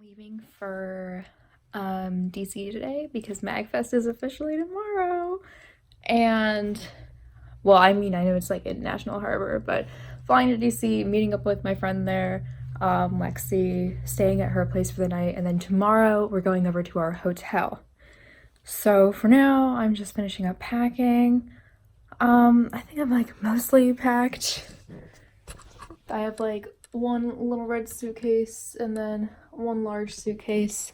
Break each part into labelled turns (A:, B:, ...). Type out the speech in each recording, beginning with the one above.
A: leaving for DC today because MAGfest is officially tomorrow. And well, I mean, I know it's like in National Harbor, but flying to DC, meeting up with my friend there, Lexi, staying at her place for the night, and then tomorrow we're going over to our hotel. So for now, I'm just finishing up packing. I think I'm like mostly packed. I have like one little red suitcase and then one large suitcase.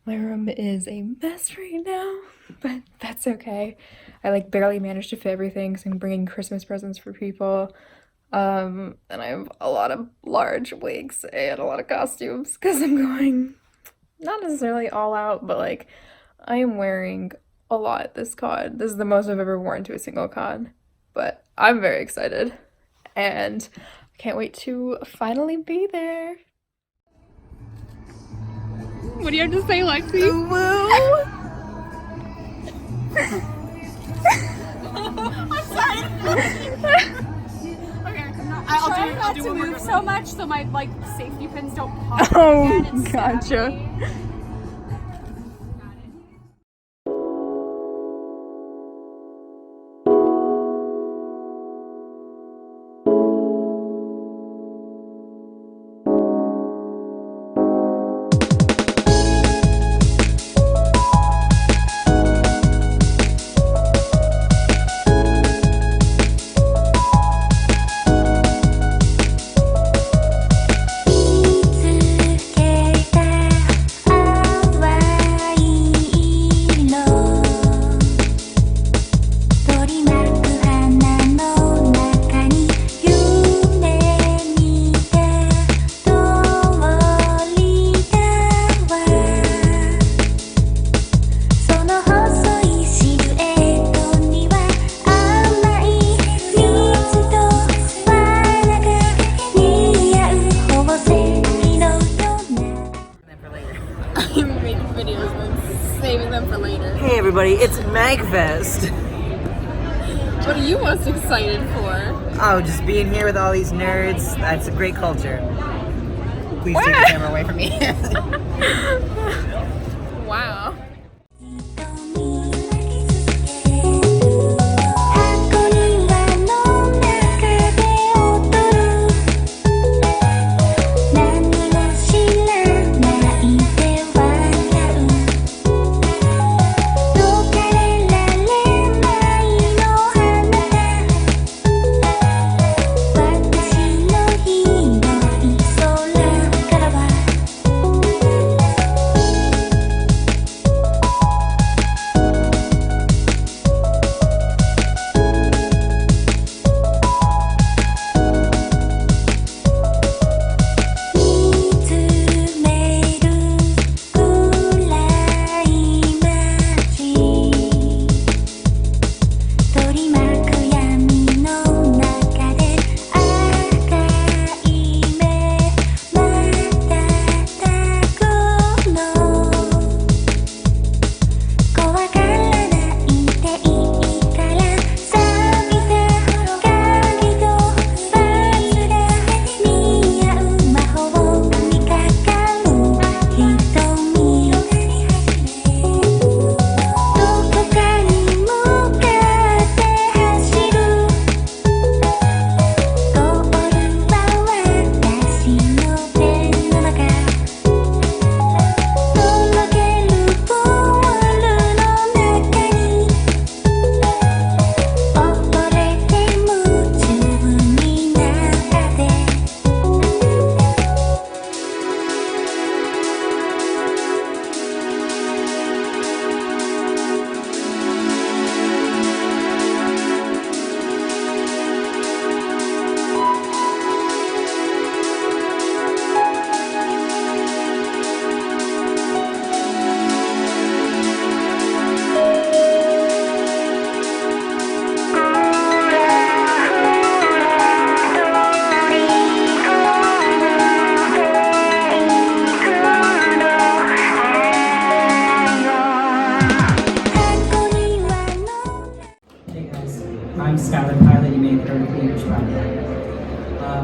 A: My room is a mess right now, but that's okay. I like barely managed to fit everything because I'm bringing Christmas presents for people. And I have a lot of large wigs and a lot of costumes because I'm going not necessarily all out, but like I am wearing a lot this con. This is the most I've ever worn to a single con, but I'm very excited and I can't wait to finally be there. What do you have to say, Lexi?
B: Woo! I'm sorry. Okay, I'll do one more. Move so much so my like safety pins don't pop.
A: Oh, gotcha.
B: Hey everybody, it's MAGfest.
A: What are you most excited for?
B: Oh, just being here with all these nerds. That's a great culture. Please take the camera away from me.
A: Wow.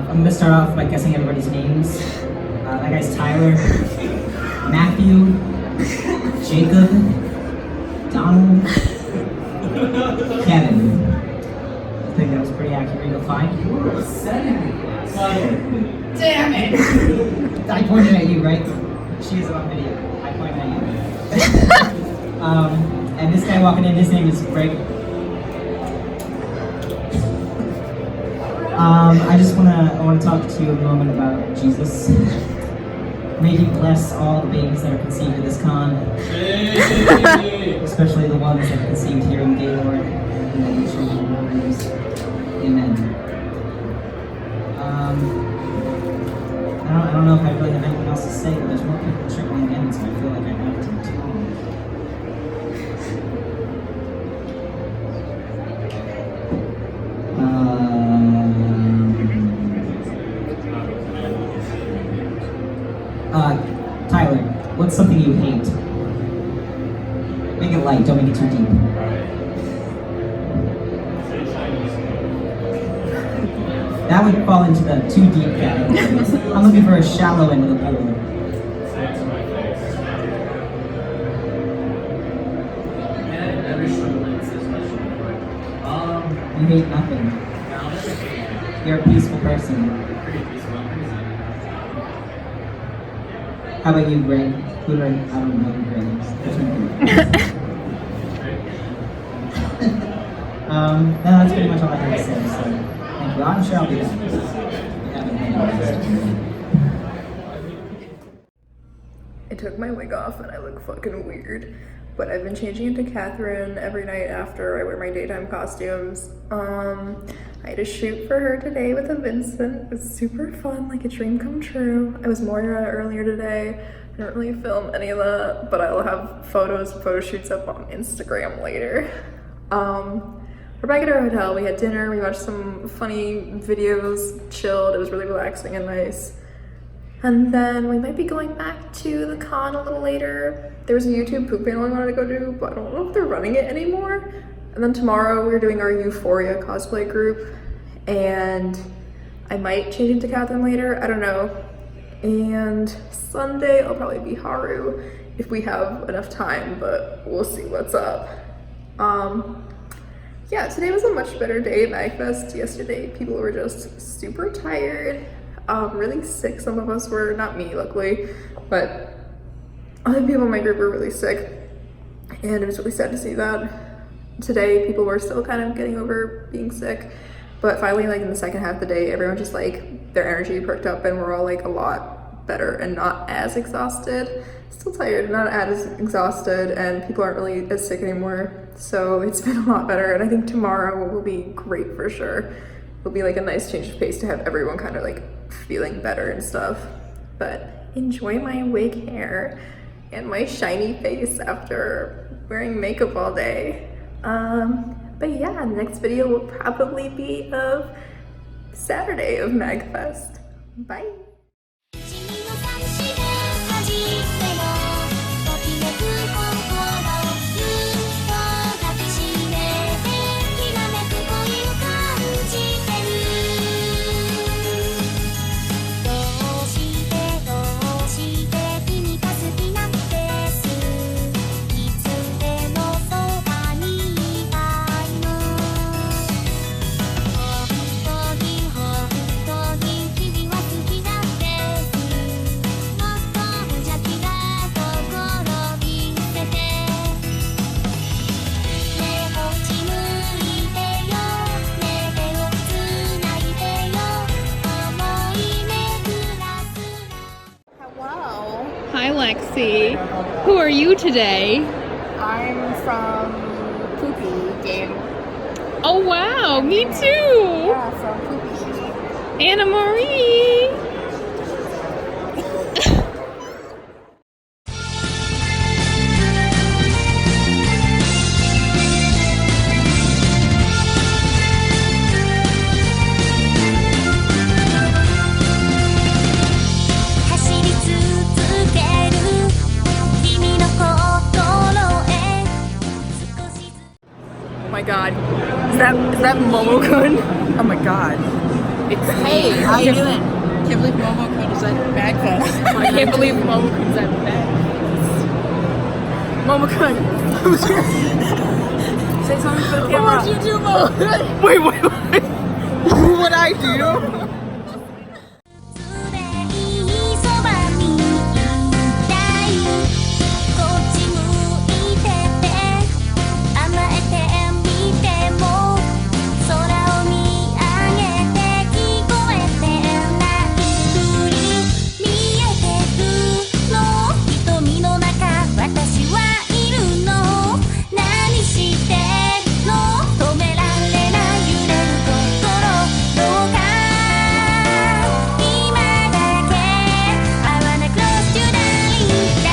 C: I'm gonna start off by guessing everybody's names. That guy's Tyler. Matthew, Jacob, Donald, Kevin. I think that was pretty accurate. You'll find. Damn it! I pointed at you, right? She is on video. I pointed at you. And this guy walking in, his name is Greg. I wanna talk to you a moment about Jesus. May he bless all the babies that are conceived at this con, especially the ones that are conceived here in Gaylord and in the children rooms. Amen. I don't know if I really have anything else to say, but there's more people trickling in, so I feel like I have to talk. Tyler, what's something you hate? Make it light, don't make it too deep. That would fall into the too deep category. I'm looking for a shallow end of the pool. You hate nothing. You're a peaceful person. How about you, Greg? I don't know who Greg is. No, that's pretty much all I have to say. So, thank you. I'm sure I'll be back.
A: I took my wig off and I look fucking weird, but I've been changing into Catherine every night after I wear my daytime costumes. I had a shoot for her today with a Vincent. It was super fun, like a dream come true. I was Moira earlier today. I didn't really film any of that, but I'll have photo shoots up on Instagram later. We're back at our hotel. We had dinner, we watched some funny videos, chilled. It was really relaxing and nice. And then we might be going back to the con a little later. There was a YouTube poop panel I wanted to go to, but I don't know if they're running it anymore. And then tomorrow we're doing our Euphoria cosplay group, and I might change into Catherine later, I don't know. And Sunday I'll probably be Haru if we have enough time, but we'll see what's up. Yeah, today was a much better day at MAGfest. Yesterday people were just super tired, really sick. Some of us were, not me luckily, but other people in my group were really sick, and it was really sad to see that. Today people were still kind of getting over being sick, but finally, like in the second half of the day, everyone just like their energy perked up and we're all like a lot better and not as exhausted. Still tired, not as exhausted, and people aren't really as sick anymore, so it's been a lot better. And I think tomorrow will be great for sure. It'll be like a nice change of pace to have everyone kind of like feeling better and stuff. But enjoy my wig hair and my shiny face after wearing makeup all day. But yeah, the next video will probably be of Saturday of MAGfest. Bye.
D: Hi Lexi. Who are you today?
A: I'm from Poopy Game.
D: Oh wow, me too.
A: Yeah, from Poopy.
D: Anna Marie.
A: Oh my god. Is that Momo-kun? Oh my god. It's
B: Hey, how you doing?
E: Can't believe Momo was at MAGfest.
A: I can't believe Momo-kun's at Momo-kun.
B: Say something for the camera.
E: What would you do, Mo? Wait. What would I do?
F: そばにいたいこっち向いてて甘えてみても空を見上げて聞こえてないふり見えてるの瞳の中私はいるの何してんの止められない揺れる心どうか今だけ I wanna close to the light 大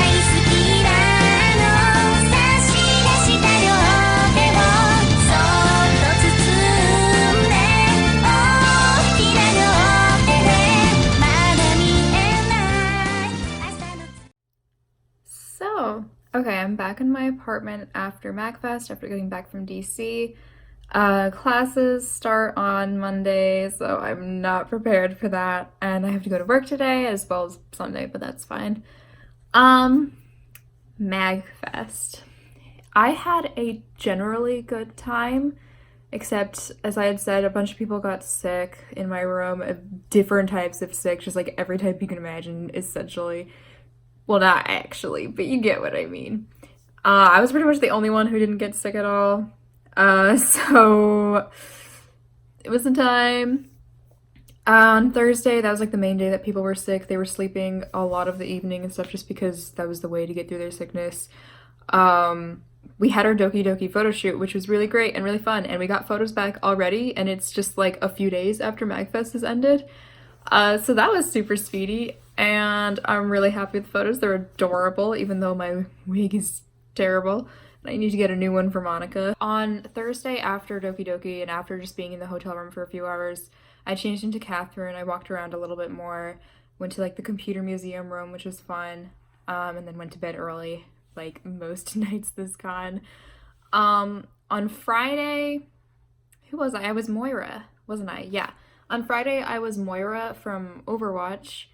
F: 好きなの差し出した両手をそっと包んで大きな両手でまだ見えない朝の
A: So, okay, I'm back in my apartment after MAGfest, after getting back from DC. Classes start on Monday, so I'm not prepared for that. And I have to go to work today as well as Sunday, but that's fine. MAGfest. I had a generally good time, except as I had said, a bunch of people got sick in my room, different types of sick, just like every type you can imagine, essentially. Well, not actually, but you get what I mean. I was pretty much the only one who didn't get sick at all. So it was the time. On Thursday, that was like the main day that people were sick. They were sleeping a lot of the evening and stuff just because that was the way to get through their sickness. We had our Doki Doki photo shoot, which was really great and really fun, and we got photos back already, and it's just like a few days after MAGfest has ended. So that was super speedy, and I'm really happy with the photos. They're adorable, even though my wig is terrible. I need to get a new one for Monica. On Thursday after Doki Doki and after just being in the hotel room for a few hours, I changed into Catherine. I walked around a little bit more, went to like the computer museum room, which was fun, and then went to bed early, like most nights this con. On Friday, who was I? I was Moira, wasn't I? Yeah. On Friday, I was Moira from Overwatch,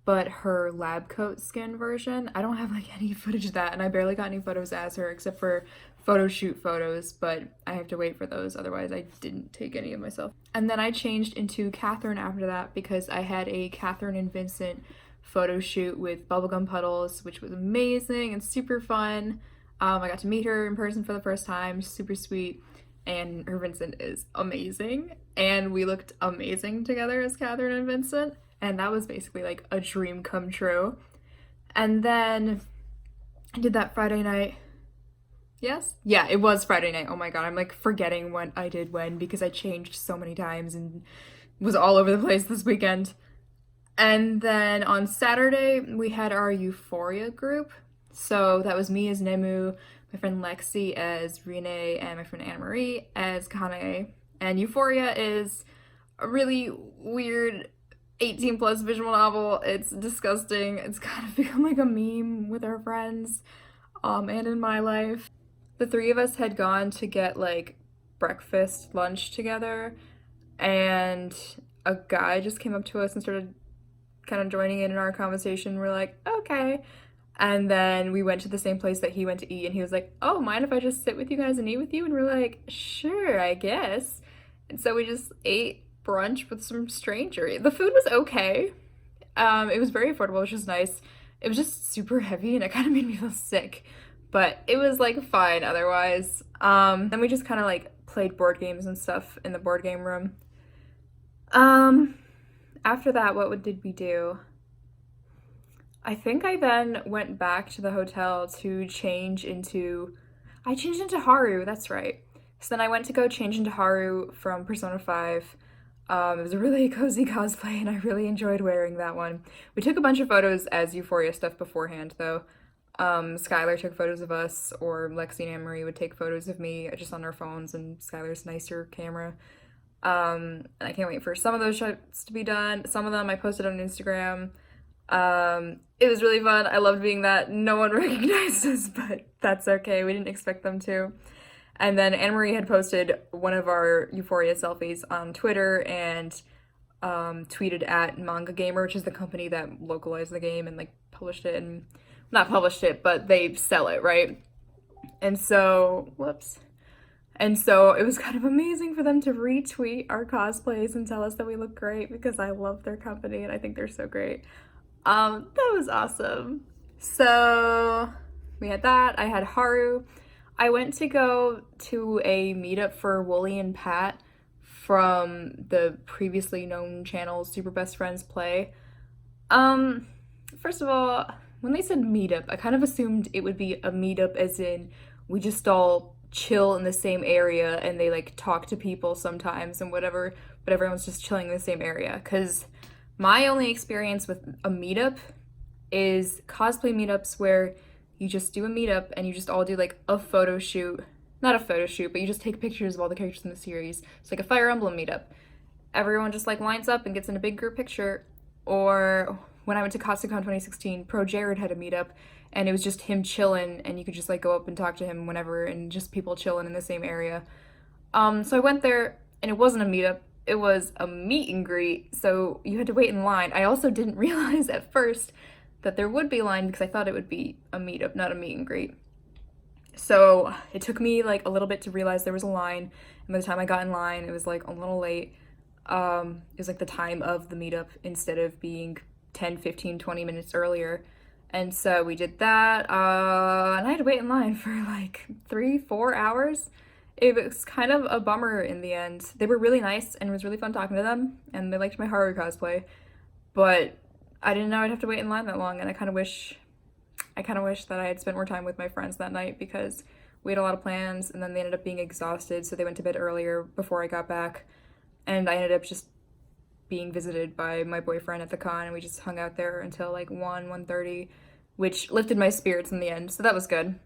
A: but her lab coat skin version. I don't have like any footage of that, and I barely got any photos as her except for photo shoot photos, but I have to wait for those, otherwise I didn't take any of myself. And then I changed into Catherine after that because I had a Catherine and Vincent photo shoot with Bubblegum Puddles, which was amazing and super fun. I got to meet her in person for the first time, super sweet, and her Vincent is amazing, and we looked amazing together as Catherine and Vincent. And that was basically like a dream come true. And then I did that Friday night. Yes? Yeah, it was Friday night. Oh my god, I'm like forgetting what I did when because I changed so many times and was all over the place this weekend. And then on Saturday, we had our Euphoria group. So that was me as Nemu, my friend Lexi as Rene, and my friend Anna Marie as Kane. And Euphoria is a really weird 18 plus visual novel. It's disgusting. It's kind of become like a meme with our friends and in my life. The three of us had gone to get like breakfast, lunch together, and a guy just came up to us and started kind of joining in our conversation. We're like, okay. And then we went to the same place that he went to eat, and he was like, oh, mind if I just sit with you guys and eat with you? And we're like, sure, I guess. And so we just ate brunch with some stranger. The food was okay. It was very affordable, which was nice. It was just super heavy and it kind of made me feel sick, but it was like fine otherwise. Then we just kind of like played board games and stuff in the board game room. After that, what did we do? I think I then went back to the hotel to change into... I changed into Haru, that's right. So then I went to go change into Haru from Persona 5. It was a really cozy cosplay, and I really enjoyed wearing that one. We took a bunch of photos as Euphoria stuff beforehand, though. Skylar took photos of us, or Lexi and Anne-Marie would take photos of me just on their phones, and Skylar's nicer camera. And I can't wait for some of those shots to be done. Some of them I posted on Instagram. It was really fun. I loved being that. No one recognized us, but that's okay. We didn't expect them to. And then Anne-Marie had posted one of our Euphoria selfies on Twitter, and tweeted at Manga Gamer, which is the company that localized the game and like published it, and not published it, but they sell it, right? And so, whoops. And so it was kind of amazing for them to retweet our cosplays and tell us that we look great, because I love their company and I think they're so great. That was awesome. So we had that. I had Haru. I went to go to a meetup for Wooly and Pat from the previously known channel Super Best Friends Play. First of all, when they said meetup, I kind of assumed it would be a meetup as in we just all chill in the same area and they like talk to people sometimes and whatever, but everyone's just chilling in the same area. Because my only experience with a meetup is cosplay meetups where you just do a meetup and you just all do like a photo shoot. Not a photo shoot, but you just take pictures of all the characters in the series. It's like a Fire Emblem meetup. Everyone just like lines up and gets in a big group picture. Or when I went to CostumeCon 2016, Pro Jared had a meetup and it was just him chilling and you could just like go up and talk to him whenever, and just people chilling in the same area. So I went there and it wasn't a meetup, it was a meet and greet, so you had to wait in line. I also didn't realize at first that there would be a line because I thought it would be a meetup, not a meet and greet. So it took me like a little bit to realize there was a line, and by the time I got in line, it was like a little late. It was like the time of the meetup instead of being 10, 15, 20 minutes earlier. And so we did that, and I had to wait in line for like 3-4 hours. It was kind of a bummer in the end. They were really nice, and it was really fun talking to them, and they liked my Haru cosplay, but I didn't know I'd have to wait in line that long, and I kind of wish that I had spent more time with my friends that night, because we had a lot of plans, and then they ended up being exhausted, so they went to bed earlier before I got back, and I ended up just being visited by my boyfriend at the con, and we just hung out there until like 1:30, which lifted my spirits in the end, so that was good.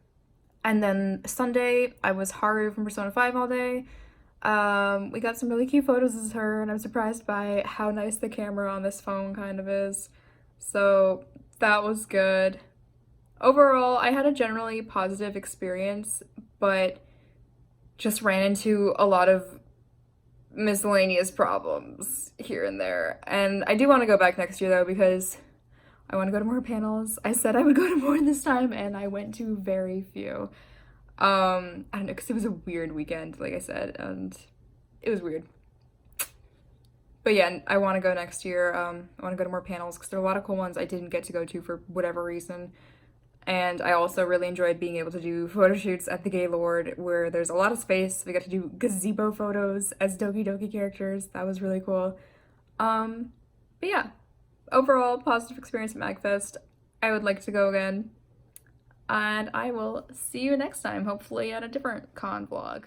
A: And then Sunday, I was Haru from Persona 5 all day. We got some really cute photos of her, and I'm surprised by how nice the camera on this phone kind of is. So that was good. Overall, I had a generally positive experience, but just ran into a lot of miscellaneous problems here and there. And I do want to go back next year though, because I want to go to more panels. I said I would go to more this time, and I went to very few. I don't know, because it was a weird weekend, like I said, and it was weird. But yeah, I want to go next year. I want to go to more panels because there are a lot of cool ones I didn't get to go to for whatever reason. And I also really enjoyed being able to do photo shoots at the Gaylord, where there's a lot of space. We got to do gazebo photos as Doki Doki characters. That was really cool. But yeah, overall positive experience at MAGfest. I would like to go again. And I will see you next time, hopefully at a different con vlog.